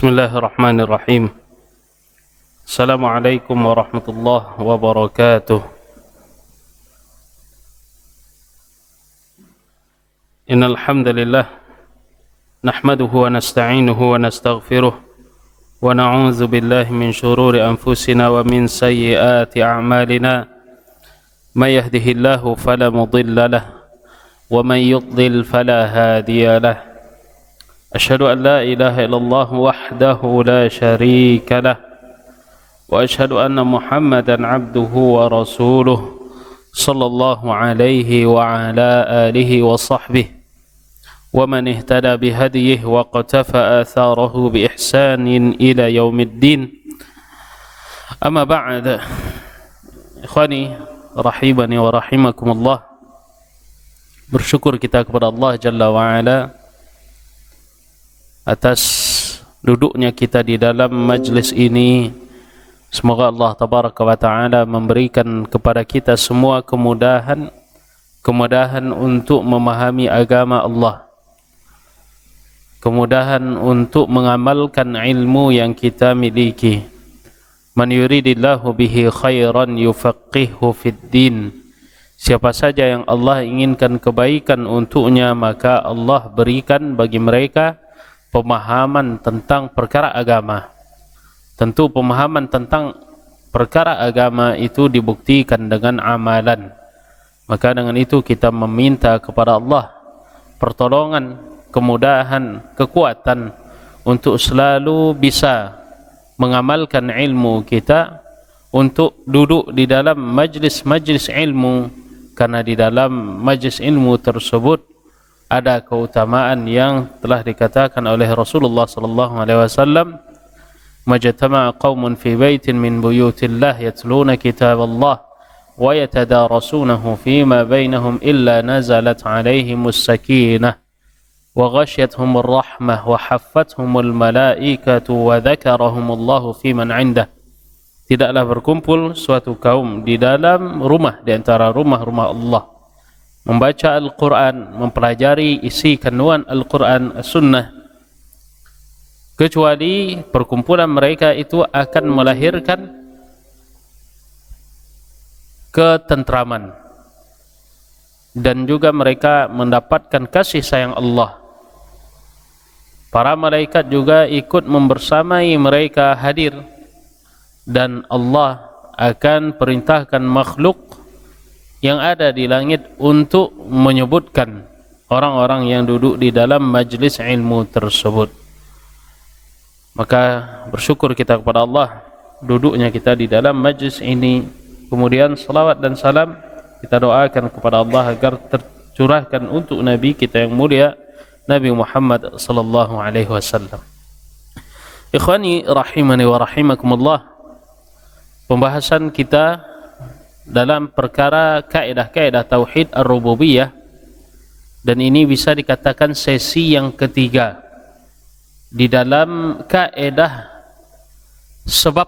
Bismillahirrahmanirrahim. Assalamualaikum warahmatullahi wabarakatuh. Innal hamdalillah nahmaduhu wa nasta'inuhu wa nastaghfiruh wa na'udzu billahi min shururi anfusina wa min sayyiati a'malina. May yahdihillahu fala mudilla lahu wa may yudlil fala hadiya lahu. أشهد أن لا إله إلا الله وحده لا شريك له وأشهد أن محمدا عبده ورسوله صلى الله عليه وعلى آله وصحبه ومن اهتدى بهديه واقتفى آثاره بإحسان إلى يوم الدين. أما بعد، إخواني rahimani wa rahimakumullah, bersyukur kita kepada Allah Jalla wa'ala atas duduknya kita di dalam majlis ini. Semoga Allah Tabaraka wa Ta'ala memberikan kepada kita semua kemudahan untuk memahami agama Allah, kemudahan untuk mengamalkan ilmu yang kita miliki. Man yuridillahu bihi khairan yufaqihu fid din. Siapa saja yang Allah inginkan kebaikan untuknya, maka Allah berikan bagi mereka pemahaman tentang perkara agama. Tentu pemahaman tentang perkara agama itu dibuktikan dengan amalan. Maka dengan itu kita meminta kepada Allah pertolongan, kemudahan, kekuatan untuk selalu bisa mengamalkan ilmu kita, untuk duduk di dalam majlis-majlis ilmu, karena di dalam majlis ilmu tersebut ada keutamaan yang telah dikatakan oleh Rasulullah sallallahu alaihi wasallam, majtama'a qaumun fi baitin min buyutillah yatluna kitaballah wa yatadarasunahu fima bainahum illa nazalat alaihimus sakinah wa ghashiyatuhumur rahmah wa haffathumul malaikatu wa dzakarahumullahu fi man 'indah. Tidaklah berkumpul suatu kaum di dalam rumah di antara rumah-rumah Allah, membaca Al-Quran, mempelajari isi kandungan Al-Quran, As-Sunnah, kecuali perkumpulan mereka itu akan melahirkan ketentraman, dan juga mereka mendapatkan kasih sayang Allah. Para malaikat juga ikut membersamai mereka hadir, dan Allah akan perintahkan makhluk yang ada di langit untuk menyebutkan orang-orang yang duduk di dalam majlis ilmu tersebut. Maka bersyukur kita kepada Allah duduknya kita di dalam majlis ini. Kemudian salawat dan salam kita doakan kepada Allah agar tercurahkan untuk Nabi kita yang mulia, Nabi Muhammad sallallahu alaihi wasallam. Ikhwani rahimani wa rahimakumullah, pembahasan kita dalam perkara kaidah-kaidah tauhid ar-rububiyah, dan ini bisa dikatakan sesi yang ketiga di dalam kaidah sebab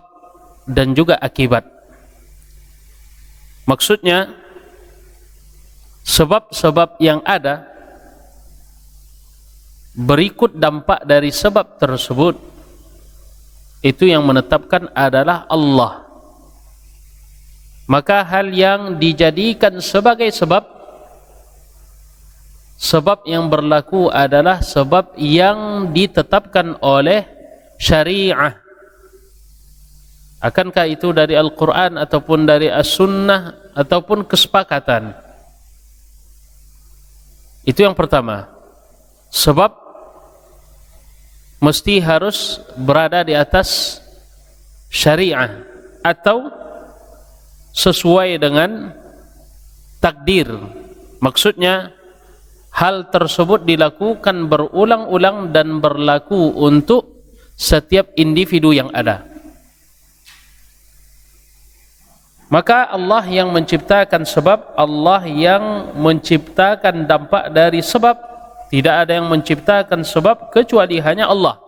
dan juga akibat. Maksudnya sebab-sebab yang ada berikut dampak dari sebab tersebut, itu yang menetapkan adalah Allah. Maka hal yang dijadikan sebagai sebab yang berlaku adalah sebab yang ditetapkan oleh syariah. Akankah itu dari Al-Quran ataupun dari As-Sunnah ataupun kesepakatan? Itu yang pertama. Sebab mesti harus berada di atas syariah atau sesuai dengan takdir. Maksudnya hal tersebut dilakukan berulang-ulang dan berlaku untuk setiap individu yang ada. Maka Allah yang menciptakan sebab, Allah yang menciptakan dampak dari sebab. Tidak ada yang menciptakan sebab kecuali hanya Allah,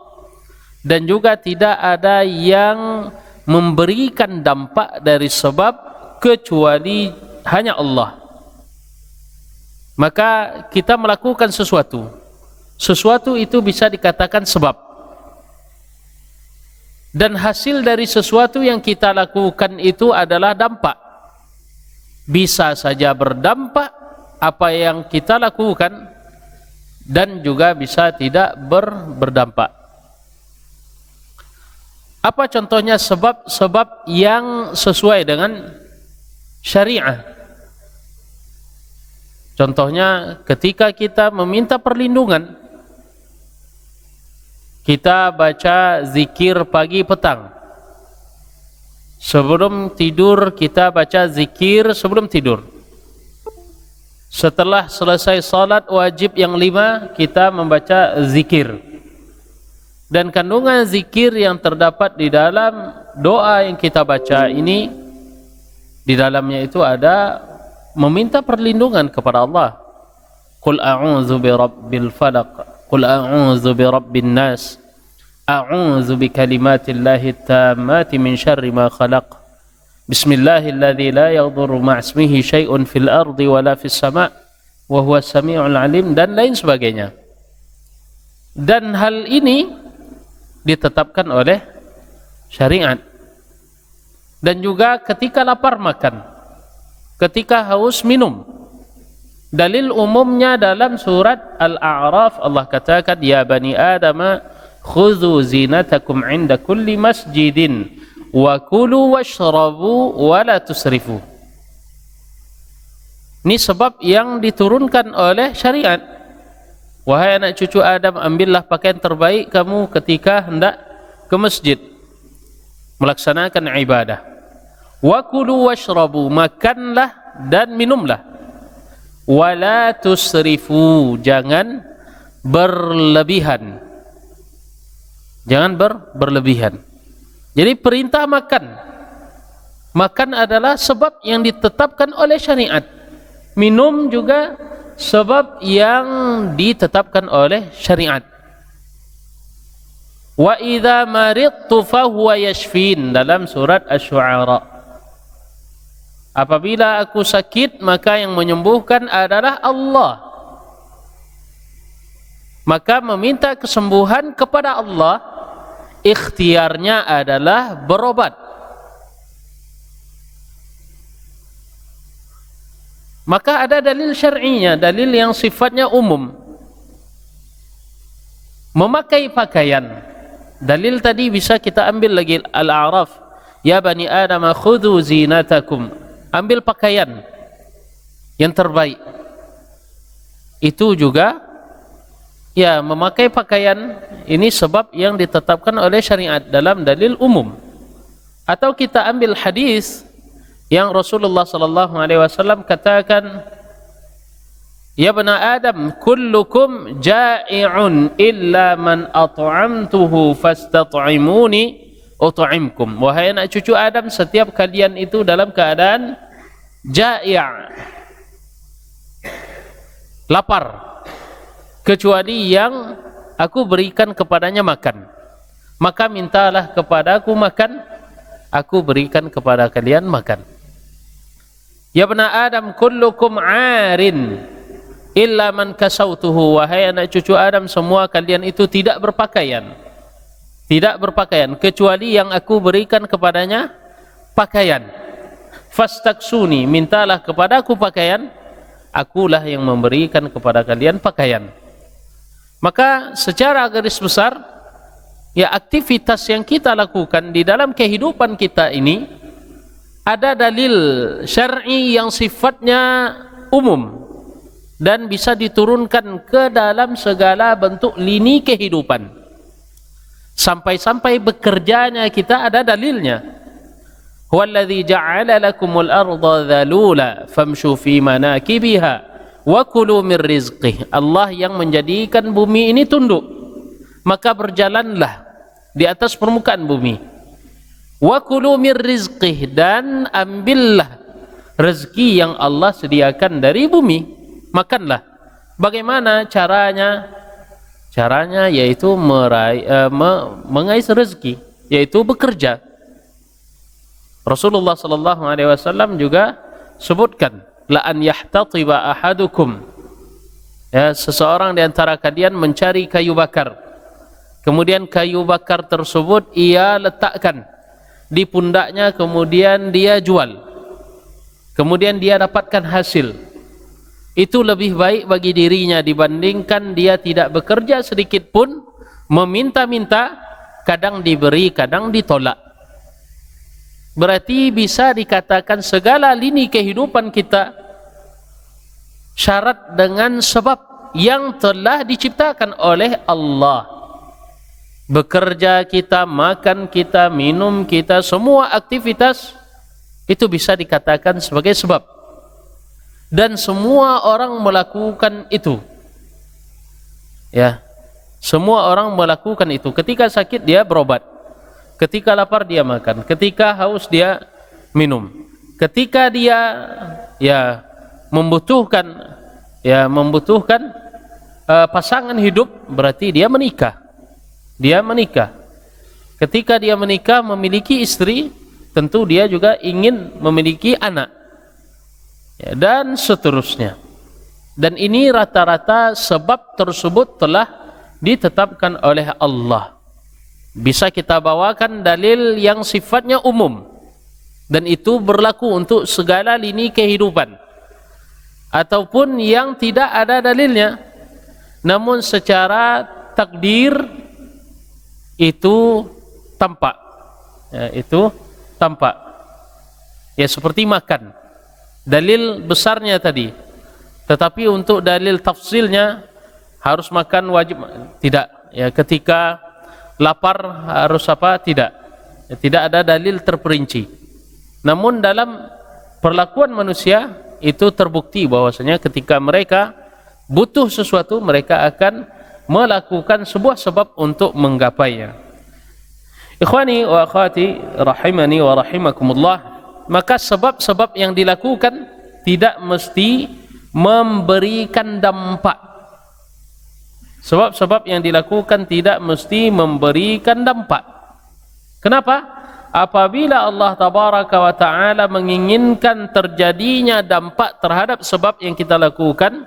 dan juga tidak ada yang memberikan dampak dari sebab kecuali hanya Allah. Maka kita melakukan sesuatu itu bisa dikatakan sebab. Dan hasil dari sesuatu yang kita lakukan itu adalah dampak. Bisa saja berdampak apa yang kita lakukan, dan juga bisa tidak berdampak. Apa contohnya sebab-sebab yang sesuai dengan syariah? Contohnya ketika kita meminta perlindungan, kita baca zikir pagi petang. Sebelum tidur kita baca zikir sebelum tidur. Setelah selesai salat wajib yang 5, kita membaca zikir. Dan kandungan zikir yang terdapat di dalam doa yang kita baca ini, di dalamnya itu ada meminta perlindungan kepada Allah. Qul a'udzu birabbil falaq, qul a'udzu birabbin nas, a'udzu bikalimatillahi tammati min syarri ma khalaq, bismillahilladzi la yadhurru ma'asmihi syai'un fil ardi wala fis sama' wa huwas sami'ul alim, dan lain sebagainya. Dan hal ini ditetapkan oleh syariat. Dan juga ketika lapar makan, ketika haus minum. Dalil umumnya dalam surat Al-A'raf, Allah katakan, ya bani adama khudhu zinatakum inda kulli masjidin wa kulu washrabu wa la tusrifu. Ini sebab yang diturunkan oleh syariat. Wahai anak cucu Adam, ambillah pakaian terbaik kamu ketika hendak ke masjid melaksanakan ibadah. Wa kulu washrabu, makanlah dan minumlah. Wa la tusrifu, jangan berlebihan. Jangan berlebihan. Jadi perintah makan. Makan adalah sebab yang ditetapkan oleh syariat. Minum juga sebab yang ditetapkan oleh syariat. Wa idza maridtu fahuwa yashfin, dalam surat Asy-Syu'ara. Apabila aku sakit, maka yang menyembuhkan adalah Allah. Maka meminta kesembuhan kepada Allah, ikhtiarnya adalah berobat. Maka ada dalil syar'inya, dalil yang sifatnya umum. Memakai pakaian. Dalil tadi bisa kita ambil lagi Al-A'raf. Ya bani Adam khudhu zinatakum. Ambil pakaian yang terbaik. Itu juga ya, memakai pakaian ini sebab yang ditetapkan oleh syariat dalam dalil umum. Atau kita ambil hadis yang Rasulullah sallallahu alaihi wasallam katakan, ya bani Adam kullukum ja'i'un illa man at'amtuhu fastat'imuni ut'imkum. Wahai anak cucu Adam, setiap kalian itu dalam keadaan ja'i', lapar, kecuali yang aku berikan kepadanya makan. Maka mintalah kepadaku makan, aku berikan kepada kalian makan. Ya bani Adam kullukum 'arin illa man kasautuhu. Wahai anak cucu Adam, semua kalian itu tidak berpakaian. Tidak berpakaian kecuali yang aku berikan kepadanya pakaian. Fastaksuni, mintalah kepadaku pakaian, akulah yang memberikan kepada kalian pakaian. Maka secara garis besar, ya, aktivitas yang kita lakukan di dalam kehidupan kita ini ada dalil syar'i yang sifatnya umum dan bisa diturunkan ke dalam segala bentuk lini kehidupan. Sampai-sampai bekerjanya kita ada dalilnya. Huwallazi ja'ala lakumul arda dzalula famshu fi manakibiha wa kulu mir rizqih. Allah yang menjadikan bumi ini tunduk, maka berjalanlah di atas permukaan bumi. Wa kulu mir rizqih, dan ambillah rezeki yang Allah sediakan dari bumi, makanlah. Bagaimana caranya? Caranya yaitu mengais rezeki, yaitu bekerja. Rasulullah sallallahu alaihi wasallam juga sebutkan, la an yahtatiba ahadukum, ya, seseorang di antara kalian mencari kayu bakar, Kemudian kayu bakar tersebut ia letakkan di pundaknya, kemudian dia jual, kemudian dia dapatkan hasil. Itu lebih baik bagi dirinya dibandingkan dia tidak bekerja sedikit pun, meminta-minta, kadang diberi, kadang ditolak. Berarti bisa dikatakan segala lini kehidupan kita syarat dengan sebab yang telah diciptakan oleh Allah. Bekerja kita, makan kita, minum kita, semua aktivitas itu bisa dikatakan sebagai sebab. Dan semua orang melakukan itu. Ya. Semua orang melakukan itu. Ketika sakit dia berobat. Ketika lapar dia makan. Ketika haus dia minum. Ketika dia membutuhkan pasangan hidup, berarti dia menikah. Dia menikah. Ketika dia menikah, memiliki istri, tentu dia juga ingin memiliki anak, ya, dan seterusnya. Dan ini rata-rata sebab tersebut telah ditetapkan oleh Allah. Bisa kita bawakan dalil yang sifatnya umum, dan itu berlaku untuk segala lini kehidupan, ataupun yang tidak ada dalilnya, namun secara takdir itu tampak, ya, itu tampak. Ya, seperti makan, dalil besarnya tadi, tetapi untuk dalil tafsilnya harus makan wajib tidak, ya, ketika lapar harus apa tidak, ya, tidak ada dalil terperinci. Namun dalam perlakuan manusia itu terbukti bahwasanya ketika mereka butuh sesuatu, mereka akan melakukan sebuah sebab untuk menggapainya. Ikhwani wa akhwati rahimani wa rahimakumullah, maka sebab-sebab yang dilakukan tidak mesti memberikan dampak. Sebab-sebab yang dilakukan tidak mesti memberikan dampak. Kenapa? Apabila Allah tabaraka wa ta'ala menginginkan terjadinya dampak terhadap sebab yang kita lakukan,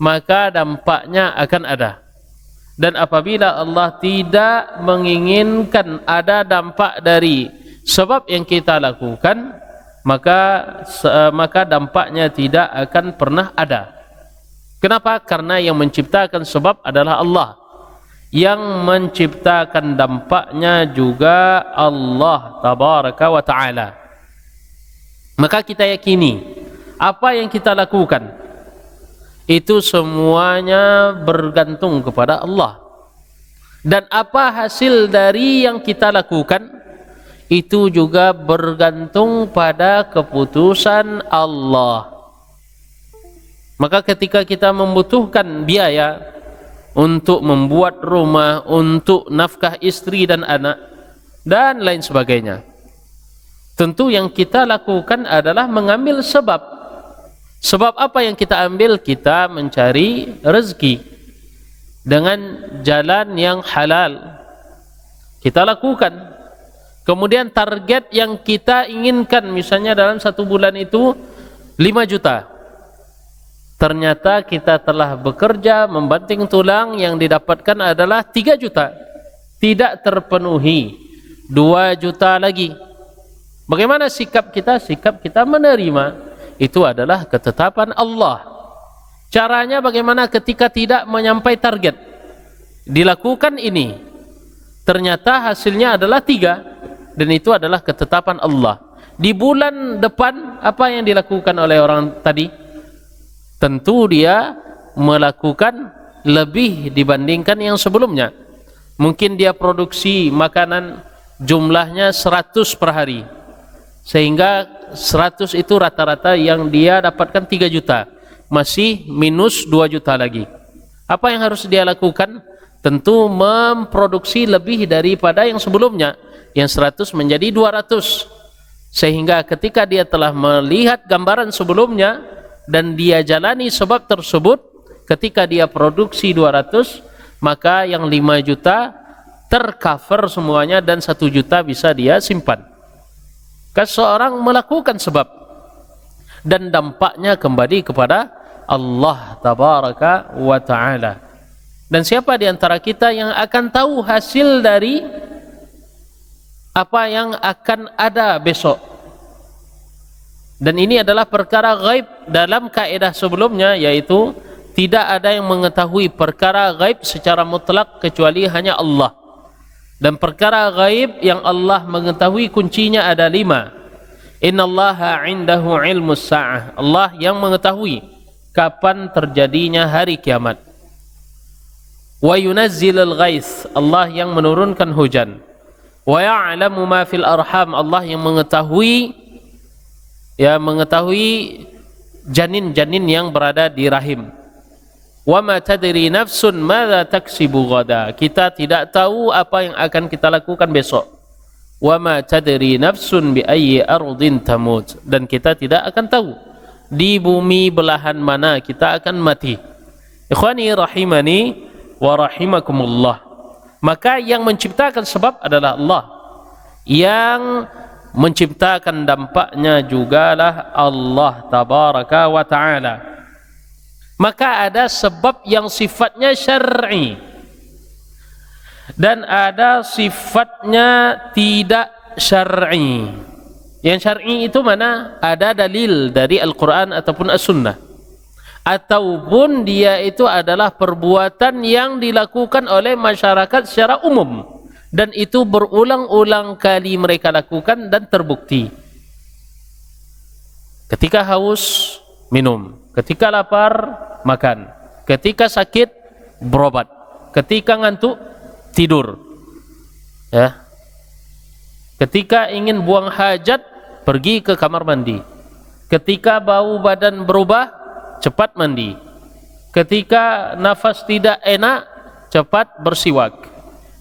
maka dampaknya akan ada. Dan apabila Allah tidak menginginkan ada dampak dari sebab yang kita lakukan, maka dampaknya tidak akan pernah ada. Kenapa? Karena yang menciptakan sebab adalah Allah. Yang menciptakan dampaknya juga Allah tabaraka wa ta'ala. Maka kita yakini apa yang kita lakukan itu semuanya bergantung kepada Allah. Dan apa hasil dari yang kita lakukan itu juga bergantung pada keputusan Allah. Maka ketika kita membutuhkan biaya untuk membuat rumah, untuk nafkah istri dan anak, dan lain sebagainya, tentu yang kita lakukan adalah mengambil sebab. Sebab apa yang kita ambil? Kita mencari rezeki dengan jalan yang halal. Kita lakukan. Kemudian target yang kita inginkan, misalnya dalam 1 bulan itu 5 juta. Ternyata kita telah bekerja membanting tulang, yang didapatkan adalah 3 juta. Tidak terpenuhi, 2 juta lagi. Bagaimana sikap kita? Sikap kita menerima. Itu adalah ketetapan Allah. Caranya bagaimana ketika tidak menyampai target? Dilakukan ini, ternyata hasilnya adalah 3, dan itu adalah ketetapan Allah. Di bulan depan apa yang dilakukan oleh orang tadi? Tentu dia melakukan lebih dibandingkan yang sebelumnya. Mungkin dia produksi makanan jumlahnya 100 per hari, sehingga 100 itu rata-rata yang dia dapatkan 3 juta, masih minus 2 juta lagi. Apa yang harus dia lakukan? Tentu memproduksi lebih daripada yang sebelumnya, yang 100 menjadi 200, sehingga ketika dia telah melihat gambaran sebelumnya dan dia jalani sebab tersebut, ketika dia produksi 200, maka yang 5 juta tercover semuanya dan 1 juta bisa dia simpan. Seseorang melakukan sebab dan dampaknya kembali kepada Allah tabaraka wa ta'ala. Dan siapa di antara kita yang akan tahu hasil dari apa yang akan ada besok? Dan ini adalah perkara gaib dalam kaidah sebelumnya, yaitu tidak ada yang mengetahui perkara gaib secara mutlak kecuali hanya Allah. Dan perkara gaib yang Allah mengetahui kuncinya ada 5. Innallaha 'indahu 'ilmus sa'ah. Allah yang mengetahui kapan terjadinya hari kiamat. Wa yunazzilul ghais. Allah yang menurunkan hujan. Wa ya'lamu ma fil arham. Allah yang mengetahui janin-janin yang berada di rahim. Wa ma tadri nafsun madza taksibu ghada. Kita tidak tahu apa yang akan kita lakukan besok. Wa ma tadri nafsun bi ayyi ardin tamut. Dan kita tidak akan tahu di bumi belahan mana kita akan mati. Ikhwani rahimani wa rahimakumullah. Maka yang menciptakan sebab adalah Allah. Yang menciptakan dampaknya jugalah Allah tabaraka wa ta'ala. Maka ada sebab yang sifatnya syar'i dan ada sifatnya tidak syar'i. Yang syar'i itu mana? Ada dalil dari Al-Quran ataupun As-Sunnah, ataupun dia itu adalah perbuatan yang dilakukan oleh masyarakat secara umum, dan itu berulang-ulang kali mereka lakukan dan terbukti. Ketika haus, minum. Ketika lapar, makan. Ketika sakit, berobat. Ketika ngantuk, tidur. Ya. Ketika ingin buang hajat, pergi ke kamar mandi. Ketika bau badan berubah, cepat mandi. Ketika nafas tidak enak, cepat bersiwak,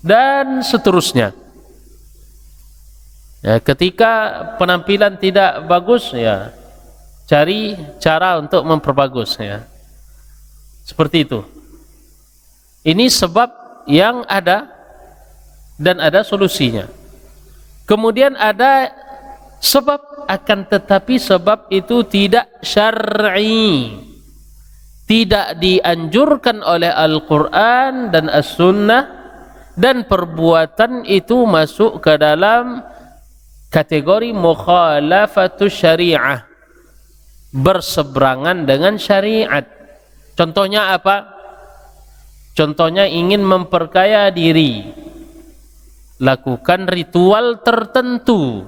dan seterusnya. Ya, ketika penampilan tidak bagus, ya cari cara untuk memperbagus, ya. Seperti itu. Ini sebab yang ada dan ada solusinya. Kemudian ada sebab, akan tetapi sebab itu tidak syar'i, tidak dianjurkan oleh Al-Quran dan As-Sunnah, dan perbuatan itu masuk ke dalam kategori mukhalafatus syariah, berseberangan dengan syariat. Contohnya apa? Contohnya ingin memperkaya diri, lakukan ritual tertentu.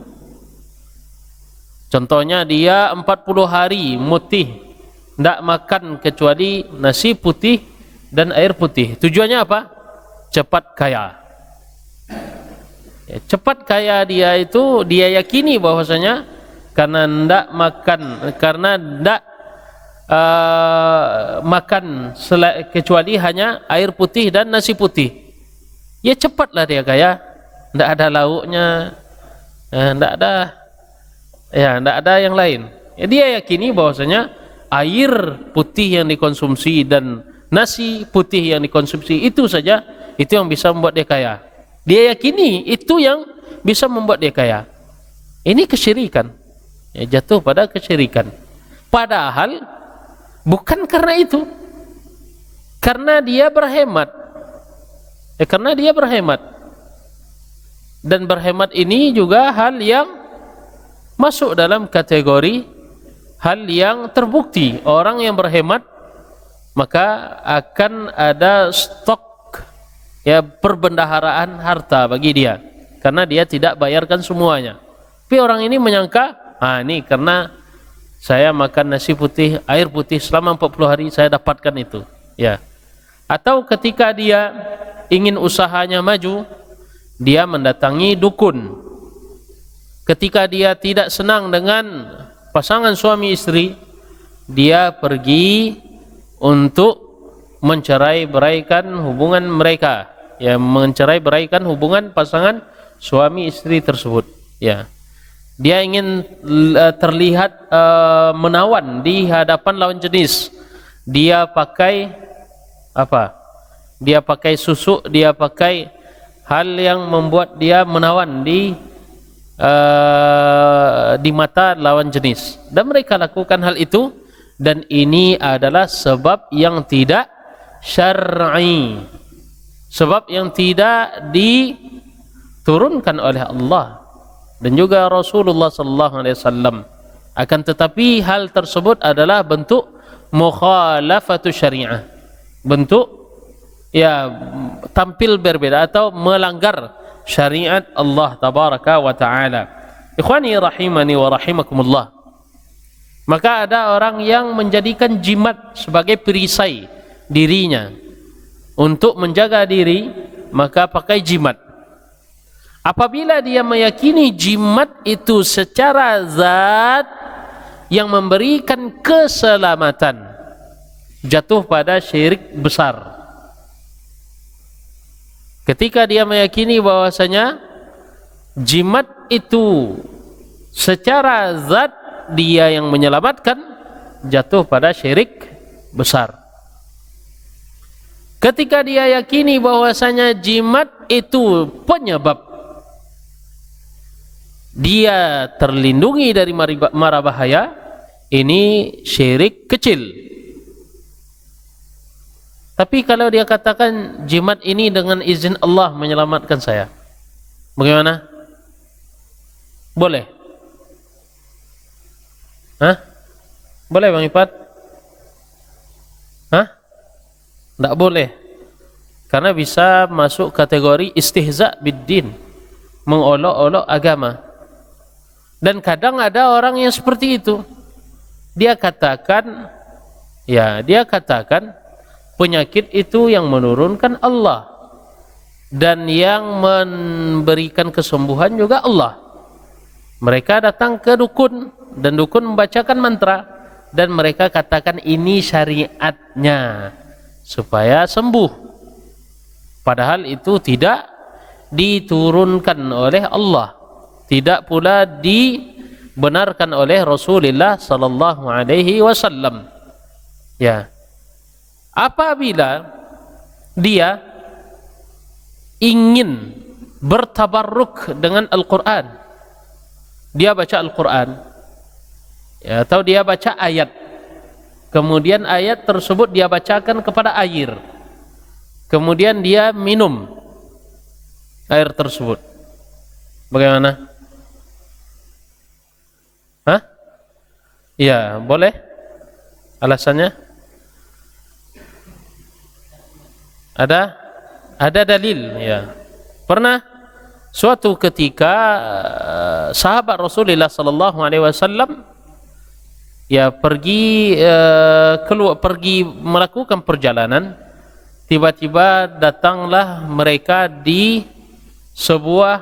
Contohnya dia 40 hari mutih, tidak makan kecuali nasi putih dan air putih. Tujuannya apa? Cepat kaya. Ya, cepat kaya dia itu, dia yakini bahwasanya karena tidak makan, karena tidak makan kecuali hanya air putih dan nasi putih, ya cepatlah dia kaya. Tidak ada lauknya, tidak ada yang lain. Ya, dia yakini bahwasanya air putih yang dikonsumsi dan nasi putih yang dikonsumsi itu saja, itu yang bisa membuat dia kaya. Dia yakini itu yang bisa membuat dia kaya. Ini kesyirikan, ya, jatuh pada kesyirikan. Padahal bukan karena itu, karena dia berhemat. Karena dia berhemat, dan berhemat ini juga hal yang masuk dalam kategori hal yang terbukti. Orang yang berhemat maka akan ada stok, ya, perbendaharaan harta bagi dia, karena dia tidak bayarkan semuanya. Tapi orang ini menyangka, ini karena saya makan nasi putih, air putih selama 40 hari saya dapatkan itu, ya. Atau ketika dia ingin usahanya maju, dia mendatangi dukun. Ketika dia tidak senang dengan pasangan suami istri, dia pergi untuk mencerai-beraikan hubungan mereka, ya, mencerai-beraikan hubungan pasangan suami istri tersebut, ya. Dia ingin terlihat menawan di hadapan lawan jenis. Dia pakai apa? Dia pakai susuk, dia pakai hal yang membuat dia menawan di mata lawan jenis, dan mereka lakukan hal itu, dan ini adalah sebab yang tidak syar'i, sebab yang tidak diturunkan oleh Allah dan juga Rasulullah sallallahu alaihi wasallam. Akan tetapi hal tersebut adalah bentuk mukhalafatu syariah, bentuk tampil berbeda atau melanggar syariat Allah tabaraka wa taala. Ikhwani rahimani wa rahimakumullah. Maka ada orang yang menjadikan jimat sebagai perisai dirinya. Untuk menjaga diri, maka pakai jimat. Apabila dia meyakini jimat itu secara zat yang memberikan keselamatan, jatuh pada syirik besar. Ketika dia meyakini bahwasanya jimat itu secara zat dia yang menyelamatkan, jatuh pada syirik besar. Ketika dia yakini bahwasanya jimat itu penyebab dia terlindungi dari mara bahaya, ini syirik kecil. Tapi kalau dia katakan jimat ini dengan izin Allah menyelamatkan saya, bagaimana? Boleh? Hah? Boleh Bang Ipat? Hah? Tidak boleh, karena bisa masuk kategori istihza biddin, mengolok-olok agama. Dan kadang ada orang yang seperti itu. Dia katakan penyakit itu yang menurunkan Allah, dan yang memberikan kesembuhan juga Allah. Mereka datang ke dukun, dan dukun membacakan mantra, dan mereka katakan ini syariatnya supaya sembuh. Padahal itu tidak diturunkan oleh Allah, tidak pula dibenarkan oleh Rasulullah sallallahu alaihi wasallam. Ya. Apabila dia ingin bertabarruk dengan Al-Qur'an, dia baca Al-Qur'an, atau dia baca ayat, kemudian ayat tersebut dia bacakan kepada air, kemudian dia minum air tersebut, bagaimana? Hah? Ya, boleh. Alasannya? Ada dalil, ya. Pernah suatu ketika sahabat Rasulullah sallallahu alaihi wasallam pergi melakukan perjalanan. Tiba-tiba datanglah mereka di sebuah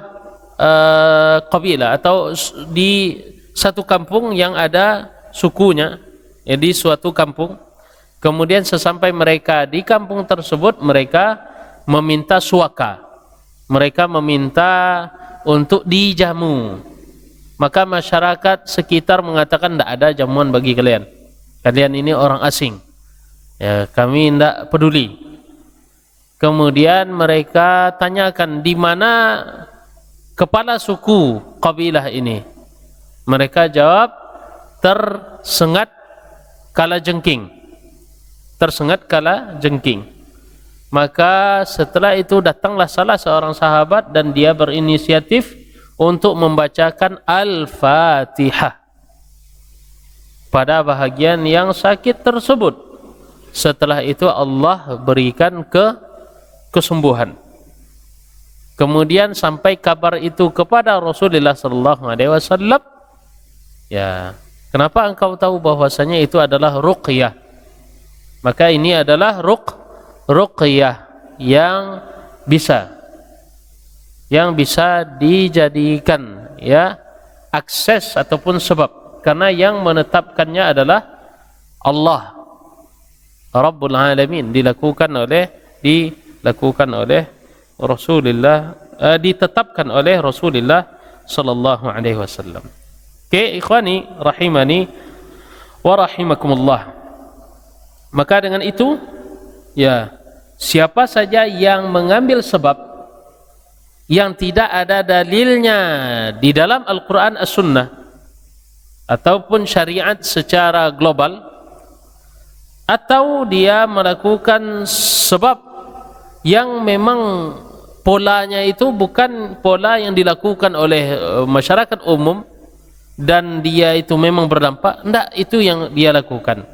kabilah atau di satu kampung yang ada sukunya, di suatu kampung. Kemudian sesampai mereka di kampung tersebut, mereka meminta suaka, mereka meminta untuk dijamu. Maka masyarakat sekitar mengatakan tidak ada jamuan bagi kalian, kalian ini orang asing, kami tidak peduli. Kemudian mereka tanyakan di mana kepala suku kabilah ini. Mereka jawab tersengat kalajengking. Maka setelah itu datanglah salah seorang sahabat dan dia berinisiatif untuk membacakan Al-Fatihah pada bahagian yang sakit tersebut. Setelah itu Allah berikan kesembuhan. Kemudian sampai kabar itu kepada Rasulullah sallallahu alaihi wasallam. Ya, kenapa engkau tahu bahwasanya itu adalah ruqyah? Maka ini adalah ruqyah yang bisa dijadikan akses ataupun sebab, karena yang menetapkannya adalah Allah Rabbul Alamin, ditetapkan oleh Rasulullah sallallahu alaihi wasallam. Oke, ikhwani rahimani wa rahimakumullah. Maka dengan itu, siapa saja yang mengambil sebab yang tidak ada dalilnya di dalam Al-Quran As-Sunnah ataupun syariat secara global, atau dia melakukan sebab yang memang polanya itu bukan pola yang dilakukan oleh masyarakat umum dan dia itu memang berdampak, tidak, itu yang dia lakukan.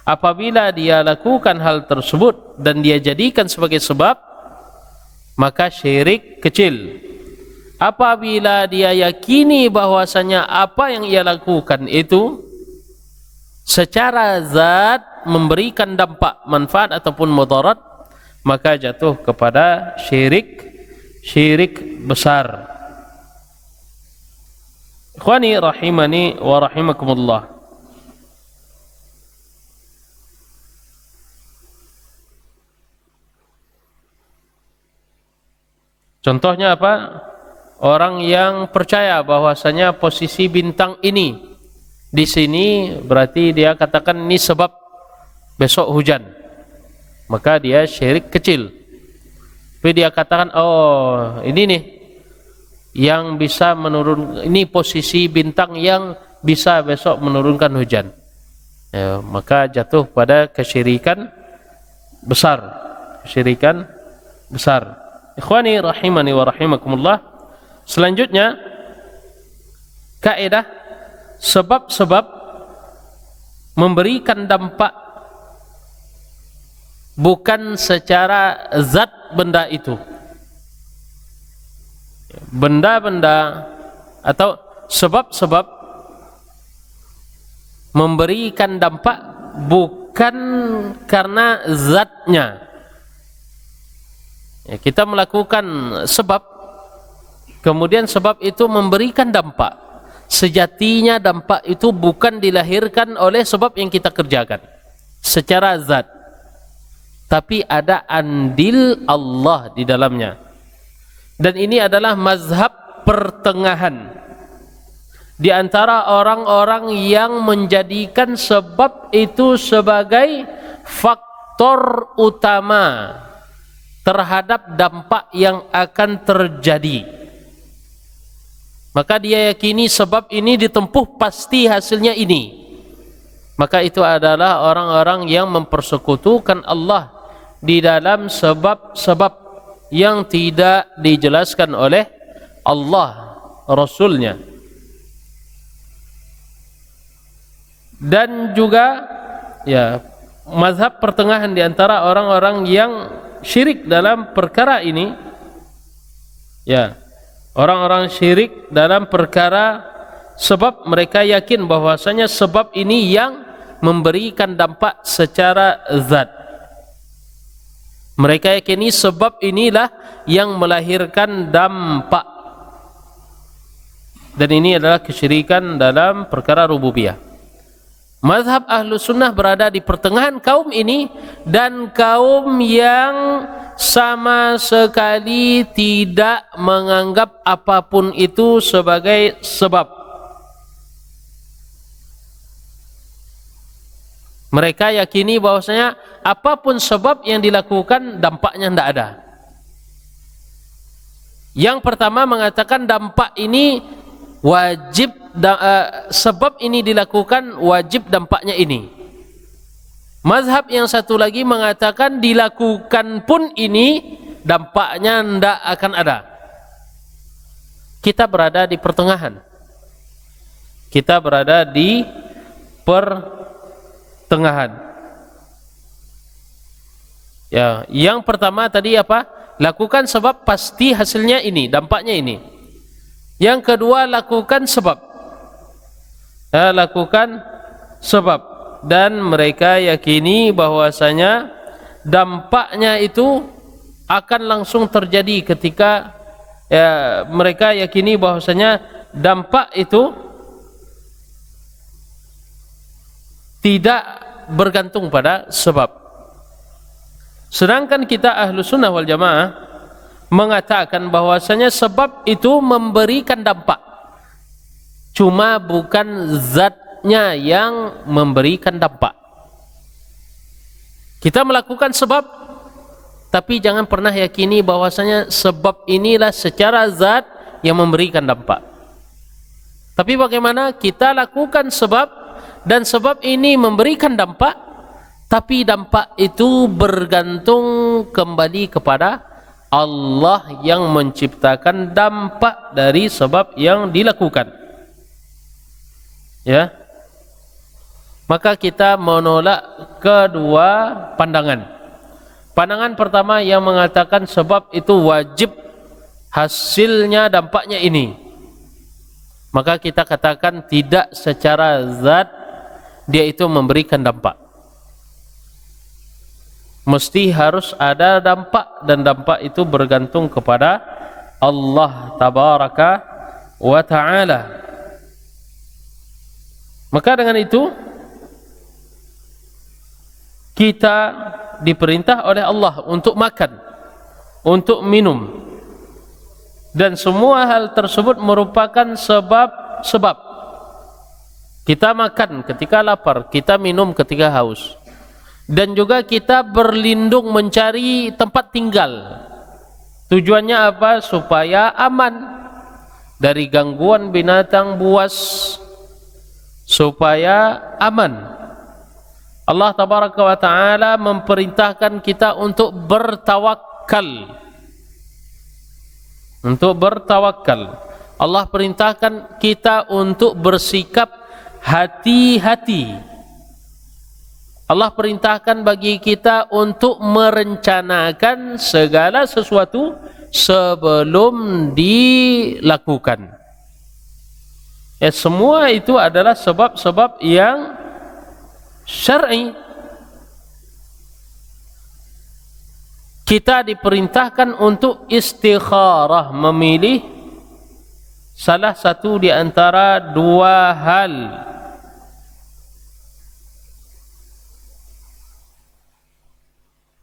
Apabila dia lakukan hal tersebut dan dia jadikan sebagai sebab, maka syirik kecil. Apabila dia yakini bahwasanya apa yang ia lakukan itu secara zat memberikan dampak manfaat ataupun mudarat, maka jatuh kepada syirik besar. Ikhwani rahimani wa rahimakumullah. Contohnya apa? Orang yang percaya bahwasanya posisi bintang ini di sini, berarti dia katakan ini sebab besok hujan, maka dia syirik kecil. Tapi dia katakan, oh ini nih yang bisa menurun, ini posisi bintang yang bisa besok menurunkan hujan, ya, maka jatuh pada kesyirikan besar. Kesyirikan besar. Ikhwani rahimani wa rahimakumullah. Selanjutnya, kaidah sebab-sebab memberikan dampak bukan secara zat benda itu. Benda-benda atau sebab-sebab memberikan dampak bukan karena zatnya. Ya, kita melakukan sebab, kemudian sebab itu memberikan dampak. Sejatinya dampak itu bukan dilahirkan oleh sebab yang kita kerjakan secara zat, tapi ada andil Allah di dalamnya. Dan ini adalah mazhab pertengahan di antara orang-orang yang menjadikan sebab itu sebagai faktor utama terhadap dampak yang akan terjadi. Maka dia yakini sebab ini ditempuh pasti hasilnya ini. Maka itu adalah orang-orang yang mempersekutukan Allah di dalam sebab-sebab yang tidak dijelaskan oleh Allah Rasulnya. Dan juga ya, mazhab pertengahan di antara orang-orang yang syirik dalam perkara ini, ya, orang-orang syirik dalam perkara sebab, mereka yakin bahwasanya sebab ini yang memberikan dampak secara zat. Mereka yakini sebab inilah yang melahirkan dampak. Dan ini adalah kesyirikan dalam perkara rububiyah. Mazhab Ahlus Sunnah berada di pertengahan kaum ini dan kaum yang sama sekali tidak menganggap apapun itu sebagai sebab. Mereka yakini bahwasanya apapun sebab yang dilakukan dampaknya tidak ada. Yang pertama mengatakan dampak ini wajib, sebab ini dilakukan wajib dampaknya ini. Mazhab yang satu lagi mengatakan dilakukan pun ini dampaknya tidak akan ada. Kita berada di pertengahan. Kita berada di pertengahan. Ya, yang pertama tadi apa? Lakukan sebab pasti hasilnya ini, dampaknya ini. Yang kedua lakukan sebab. Ya, lakukan sebab, dan mereka yakini bahwasanya dampaknya itu akan langsung terjadi ketika, ya, mereka yakini bahwasanya dampak itu tidak bergantung pada sebab. Sedangkan kita Ahlus Sunnah wal Jamaah mengatakan bahwasanya sebab itu memberikan dampak, cuma bukan zatnya yang memberikan dampak. Kita melakukan sebab, tapi jangan pernah yakini bahwasanya sebab inilah secara zat yang memberikan dampak. Tapi bagaimana kita lakukan sebab dan sebab ini memberikan dampak, Tapi dampak itu bergantung kembali kepada Allah yang menciptakan dampak dari sebab yang dilakukan. Ya. Maka kita menolak kedua pandangan. Pandangan pertama yang mengatakan sebab itu wajib, hasilnya dampaknya ini. Maka kita katakan tidak secara zat dia itu memberikan dampak. Mesti harus ada dampak, dan dampak itu bergantung kepada Allah tabaraka wa ta'ala. Maka dengan itu kita diperintah oleh Allah untuk makan, untuk minum, dan semua hal tersebut merupakan sebab-sebab. Kita makan ketika lapar, kita minum ketika haus, dan juga kita berlindung mencari tempat tinggal. Tujuannya apa? Supaya aman dari gangguan binatang buas, supaya aman. Allah tabaraka wa ta'ala memperintahkan kita untuk bertawakal. Untuk bertawakal. Allah perintahkan kita untuk bersikap hati-hati. Allah perintahkan bagi kita untuk merencanakan segala sesuatu sebelum dilakukan. Semua itu adalah sebab-sebab yang syar'i. Kita diperintahkan untuk istikharah, memilih salah satu di antara dua hal.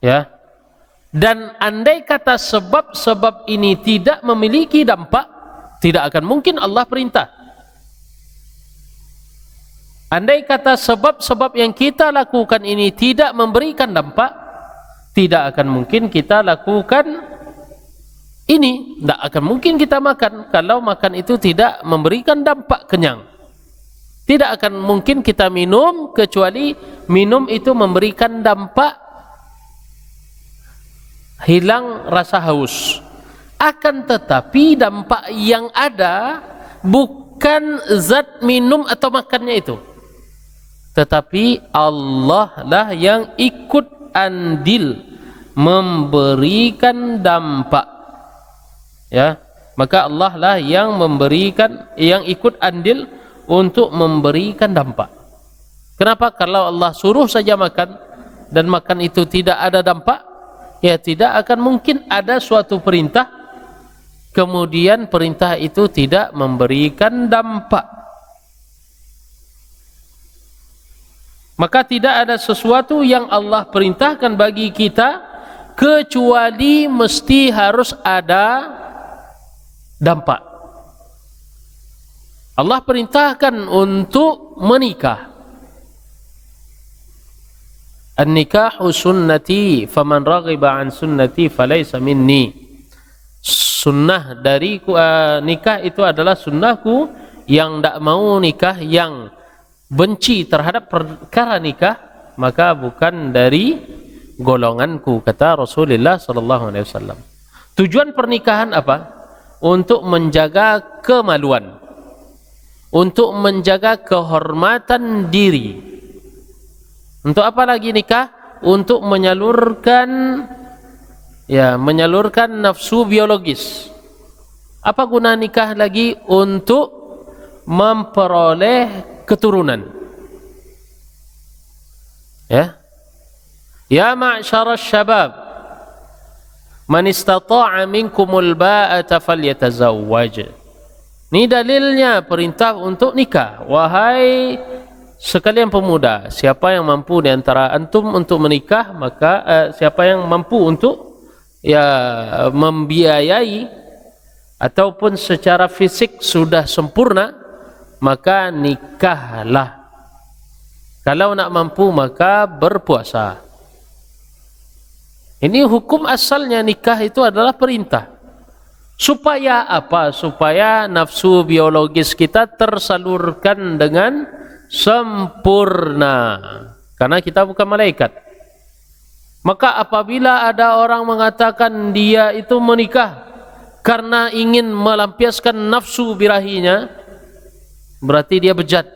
Ya. Dan andai kata sebab-sebab ini tidak memiliki dampak, tidak akan mungkin Allah perintah. Andai kata sebab-sebab yang kita lakukan ini tidak memberikan dampak, tidak akan mungkin kita lakukan ini. Tidak akan mungkin kita makan kalau makan itu tidak memberikan dampak kenyang. Tidak akan mungkin kita minum kecuali minum itu memberikan dampak hilang rasa haus. Akan tetapi dampak yang ada bukan zat minum atau makannya itu, tetapi Allah lah yang ikut andil memberikan dampak. Ya, maka Allah lah yang memberikan, yang ikut andil untuk memberikan dampak. Kenapa? Kalau Allah suruh saja makan dan makan itu tidak ada dampak, ya tidak akan mungkin ada suatu perintah kemudian perintah itu tidak memberikan dampak. Maka tidak ada sesuatu yang Allah perintahkan bagi kita kecuali mesti harus ada dampak. Allah perintahkan untuk menikah. An-nikahu sunnati faman raghiba an sunnati falaysa minni. Sunnah dari nikah itu adalah sunnahku. Yang tidak mau nikah, yang benci terhadap perkara nikah, maka bukan dari golonganku, kata Rasulullah sallallahu alaihi wasallam. Tujuan pernikahan apa? Untuk menjaga kemaluan, untuk menjaga kehormatan diri. Untuk apa lagi nikah? Untuk menyalurkan nafsu biologis. Apa guna nikah lagi? Untuk memperoleh keturunan. Ya ma'syarasy syabab, man istata'a minkumul ba'ata falyatazawwaj. Ini dalilnya perintah untuk nikah. Wahai sekalian pemuda, siapa yang mampu di antara antum untuk menikah, maka siapa yang mampu untuk membiayai ataupun secara fisik sudah sempurna, maka nikahlah. Kalau nak mampu maka berpuasa. Ini hukum asalnya, nikah itu adalah perintah. Supaya apa? Supaya nafsu biologis kita tersalurkan dengan sempurna. karena kita bukan malaikat. Maka apabila ada orang mengatakan dia itu menikah karena ingin melampiaskan nafsu birahinya, berarti dia bejat.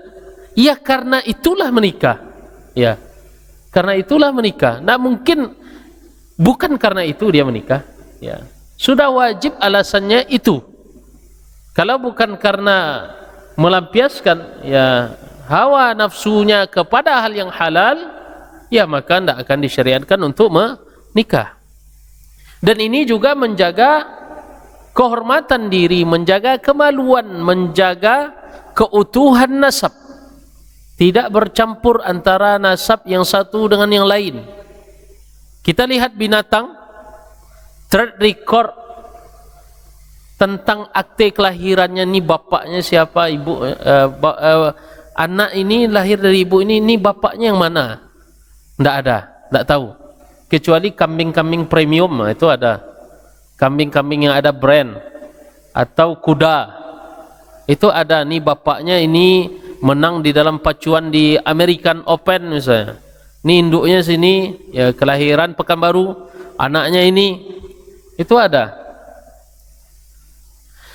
Ya, karena itulah menikah. Ya, karena itulah menikah. Nah, mungkin bukan karena itu dia menikah. Ya, sudah wajib alasannya itu. Kalau bukan karena melampiaskan ya hawa nafsunya kepada hal yang halal, ya maka tidak akan disyariatkan untuk menikah. Dan ini juga menjaga kehormatan diri, menjaga kemaluan, menjaga keutuhan nasab. Tidak bercampur antara nasab yang satu dengan yang lain. Kita lihat binatang, track record tentang akte kelahirannya, ni bapaknya siapa, ibu anak ini lahir dari ibu ini bapaknya yang mana? Tidak ada, tidak tahu. Kecuali kambing-kambing premium, itu ada. Kambing-kambing yang ada brand atau kuda, itu ada. Ni bapaknya ini menang di dalam pacuan di American Open misalnya. Ni induknya sini, ya kelahiran Pekanbaru, anaknya ini, itu ada.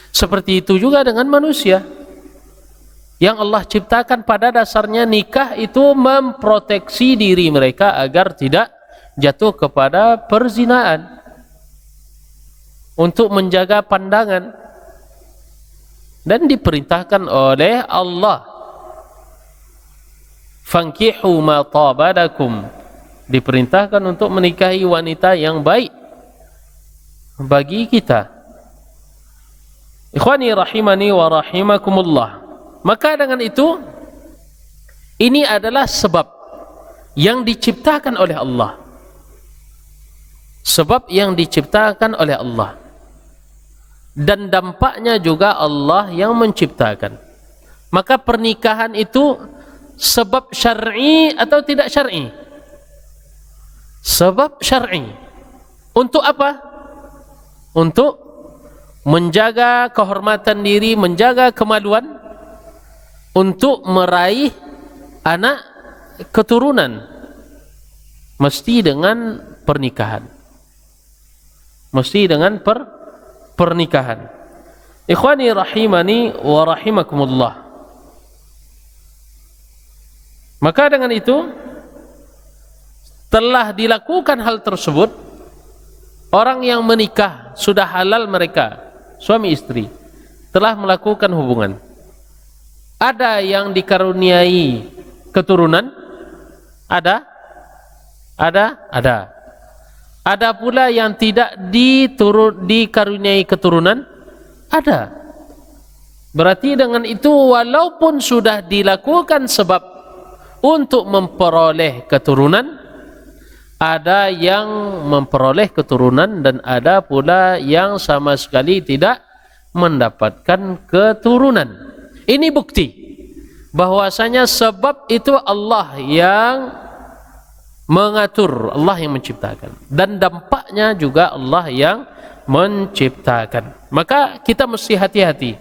Seperti itu juga dengan manusia. Yang Allah ciptakan pada dasarnya nikah itu memproteksi diri mereka agar tidak jatuh kepada perzinaan, untuk menjaga pandangan. Dan diperintahkan oleh Allah, fankihu ma tabadakum, diperintahkan untuk menikahi wanita yang baik bagi kita. Ikhwani rahimani wa rahimakumullah. Maka dengan itu, ini adalah sebab yang diciptakan oleh Allah. Sebab yang diciptakan oleh Allah. Dan dampaknya juga Allah yang menciptakan. Maka pernikahan itu sebab syar'i atau tidak syar'i? Sebab syar'i. Untuk apa? Untuk menjaga kehormatan diri, menjaga kemaluan, untuk meraih anak keturunan, mesti dengan pernikahan. Mesti dengan pernikahan. Ikhwani rahimani wa rahimakumullah. Maka dengan itu, telah dilakukan hal tersebut, orang yang menikah sudah halal mereka, suami istri, telah melakukan hubungan. Ada yang dikaruniai keturunan? Ada. Ada pula yang tidak dikaruniai keturunan? Ada. Berarti dengan itu, walaupun sudah dilakukan sebab untuk memperoleh keturunan, ada yang memperoleh keturunan dan ada pula yang sama sekali tidak mendapatkan keturunan. Ini bukti bahwasanya sebab itu Allah yang mengatur, Allah yang menciptakan, dan dampaknya juga Allah yang menciptakan. Maka kita mesti hati-hati